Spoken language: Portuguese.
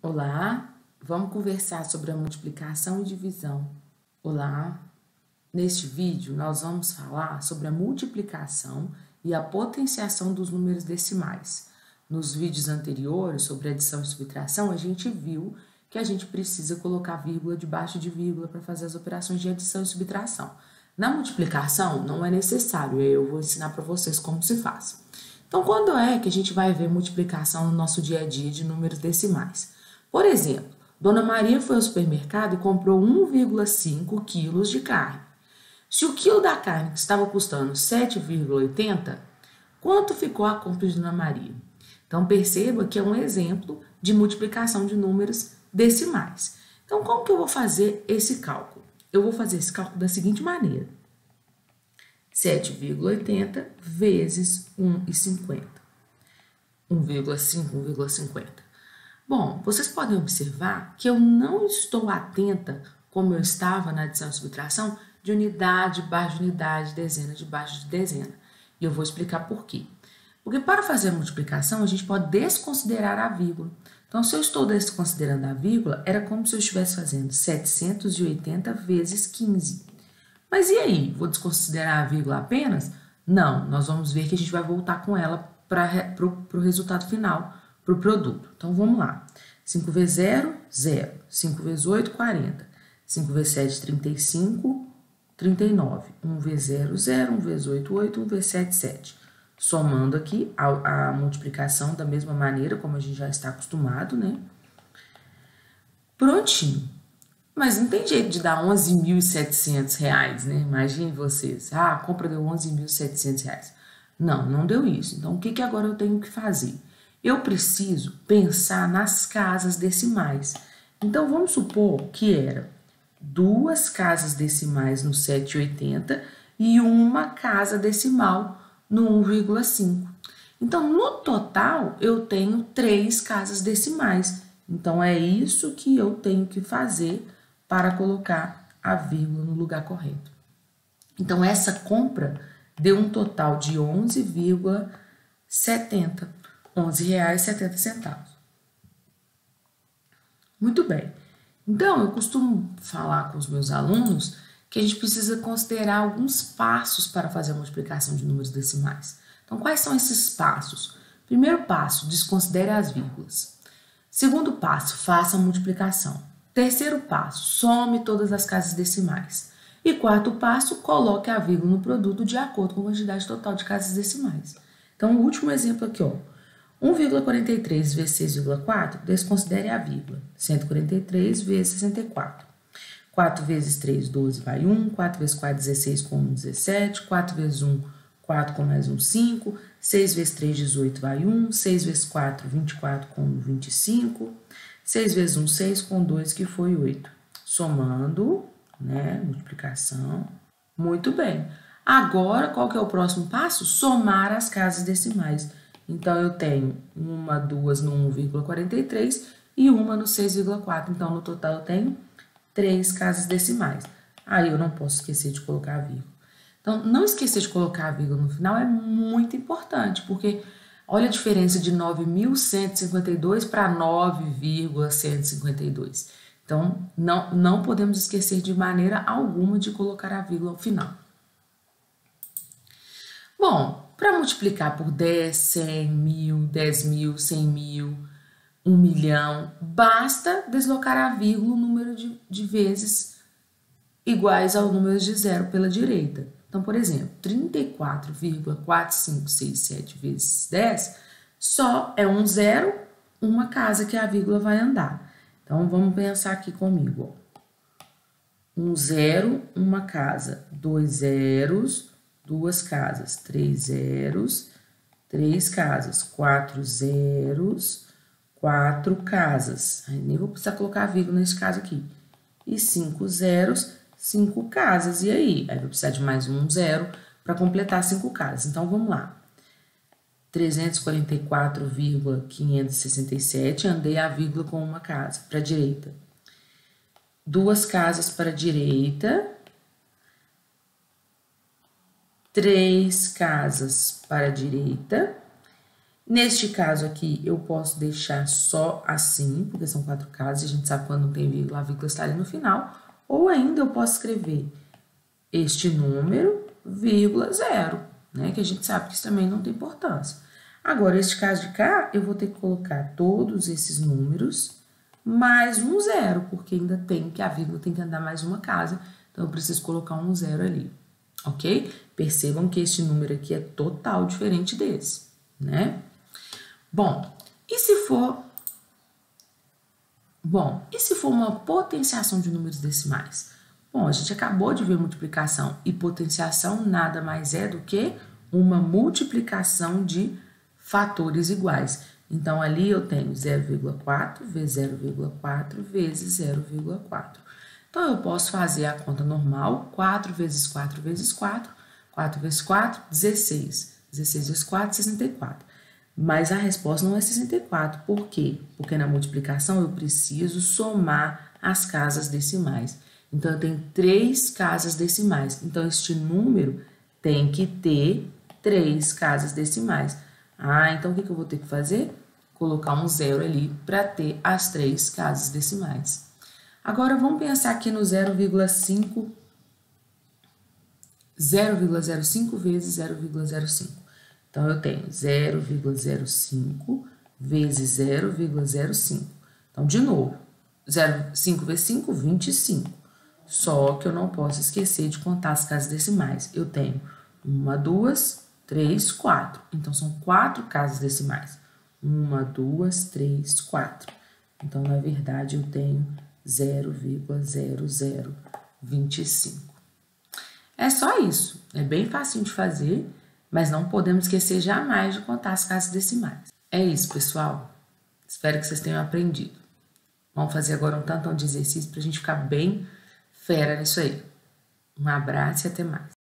Olá, vamos conversar sobre a multiplicação e divisão. Olá, neste vídeo nós vamos falar sobre a multiplicação e a potenciação dos números decimais. Nos vídeos anteriores sobre adição e subtração, a gente viu que a gente precisa colocar vírgula debaixo de vírgula para fazer as operações de adição e subtração. Na multiplicação não é necessário, eu vou ensinar para vocês como se faz. Então, quando é que a gente vai ver multiplicação no nosso dia a dia de números decimais? Por exemplo, Dona Maria foi ao supermercado e comprou 1,5 quilos de carne. Se o quilo da carne estava custando 7,80, quanto ficou a compra de Dona Maria? Então, perceba que é um exemplo de multiplicação de números decimais. Então, como que eu vou fazer esse cálculo? Eu vou fazer esse cálculo da seguinte maneira. 7,80 vezes 1,50. 1,5, 1,50. Bom, vocês podem observar que eu não estou atenta, como eu estava na adição e subtração, de unidade debaixo de unidade, dezena debaixo de dezena. E eu vou explicar por quê. Porque para fazer a multiplicação, a gente pode desconsiderar a vírgula. Então, se eu estou desconsiderando a vírgula, era como se eu estivesse fazendo 780 vezes 15. Mas e aí? Vou desconsiderar a vírgula apenas? Não, nós vamos ver que a gente vai voltar com ela para o resultado final, para o produto. Então, vamos lá. 5 vezes 0, 0. 5 vezes 8, 40. 5 vezes 7, 35, 39. 1 vezes 0, 0. 1 vezes 8, 8. 1 vezes 7, 7. Somando aqui a multiplicação da mesma maneira, como a gente já está acostumado, né? Prontinho. Mas não tem jeito de dar R$11.700, né? Imagine vocês. Ah, a compra deu R$11.700. Não, não deu isso. Então, o que agora eu tenho que fazer? Eu preciso pensar nas casas decimais. Então, vamos supor que era 2 casas decimais no 7,80 e uma casa decimal no 1,5. Então, no total, eu tenho 3 casas decimais. Então, é isso que eu tenho que fazer para colocar a vírgula no lugar correto. Então, essa compra deu um total de 11,70. R$11,70. Muito bem. Então, eu costumo falar com os meus alunos que a gente precisa considerar alguns passos para fazer a multiplicação de números decimais. Então, quais são esses passos? Primeiro passo, desconsidere as vírgulas. Segundo passo, faça a multiplicação. Terceiro passo, some todas as casas decimais. E quarto passo, coloque a vírgula no produto de acordo com a quantidade total de casas decimais. Então, o último exemplo aqui, ó. 1,43 vezes 6,4, desconsidere a vírgula. 143 vezes 64. 4 vezes 3, 12, vai 1. 4 vezes 4, 16, com 1, 17. 4 vezes 1, 4, com mais 1, 5. 6 vezes 3, 18, vai 1. 6 vezes 4, 24, com 1, 25. 6 vezes 1, 6, com 2, que foi 8. Somando, né, multiplicação. Muito bem. Agora, qual que é o próximo passo? Somar as casas decimais. Então, eu tenho uma, duas no 1,43 e uma no 6,4. Então, no total, eu tenho 3 casas decimais. Aí, eu não posso esquecer de colocar a vírgula. Então, não esquecer de colocar a vírgula no final é muito importante, porque olha a diferença de 9.152 para 9,152. Então, não podemos esquecer de maneira alguma de colocar a vírgula ao final. Bom, para multiplicar por 10, 100, 1.000, 10.000, 100.000, 1 milhão, basta deslocar a vírgula o número de vezes iguais ao número de zero pela direita. Então, por exemplo, 34,4567 vezes 10 só é um zero, uma casa que a vírgula vai andar. Então, vamos pensar aqui comigo. Ó. Um zero, uma casa. 2 zeros, 2 casas. 3 zeros, 3 casas. 4 zeros, 4 casas. Aí, nem vou precisar colocar a vírgula nesse caso aqui. E 5 zeros, 5 casas. E aí? Aí, vou precisar de mais um zero para completar 5 casas. Então, vamos lá. 344,567, andei a vírgula com uma casa para a direita. 2 casas para a direita. 3 casas para a direita. Neste caso aqui, eu posso deixar só assim, porque são 4 casas, e a gente sabe quando não tem vírgula, a vírgula está ali no final. Ou ainda eu posso escrever este número, vírgula, 0, né? Que a gente sabe que isso também não tem importância. Agora, este caso de cá, eu vou ter que colocar todos esses números mais um 0, porque ainda tem que a vírgula tem que andar mais uma casa, então eu preciso colocar um 0 ali, ok? Percebam que este número aqui é total diferente desse, né? Bom, e se for uma potenciação de números decimais? Bom, a gente acabou de ver multiplicação e potenciação nada mais é do que uma multiplicação de fatores iguais. Então, ali eu tenho 0,4 vezes 0,4 vezes 0,4. Então, eu posso fazer a conta normal, 4 vezes 4 vezes 4, 4 vezes 4, 16. 16 vezes 4, 64. Mas a resposta não é 64. Por quê? Porque na multiplicação eu preciso somar as casas decimais. Então, eu tenho 3 casas decimais. Então, este número tem que ter 3 casas decimais. Então o que eu vou ter que fazer? Colocar um 0 ali para ter as 3 casas decimais. Agora, vamos pensar aqui no 0,05 vezes 0,05. Então, eu tenho 0,05 vezes 0,05. Então, de novo, 5 vezes 5, 25. Só que eu não posso esquecer de contar as casas decimais. Eu tenho 1, 2, 3, 4. Então, são 4 casas decimais. 1, 2, 3, 4. Então, na verdade, eu tenho 0,0025. É só isso. É bem fácil de fazer, mas não podemos esquecer jamais de contar as casas decimais. É isso, pessoal. Espero que vocês tenham aprendido. Vamos fazer agora um tantão de exercício para a gente ficar bem fera nisso aí. Um abraço e até mais.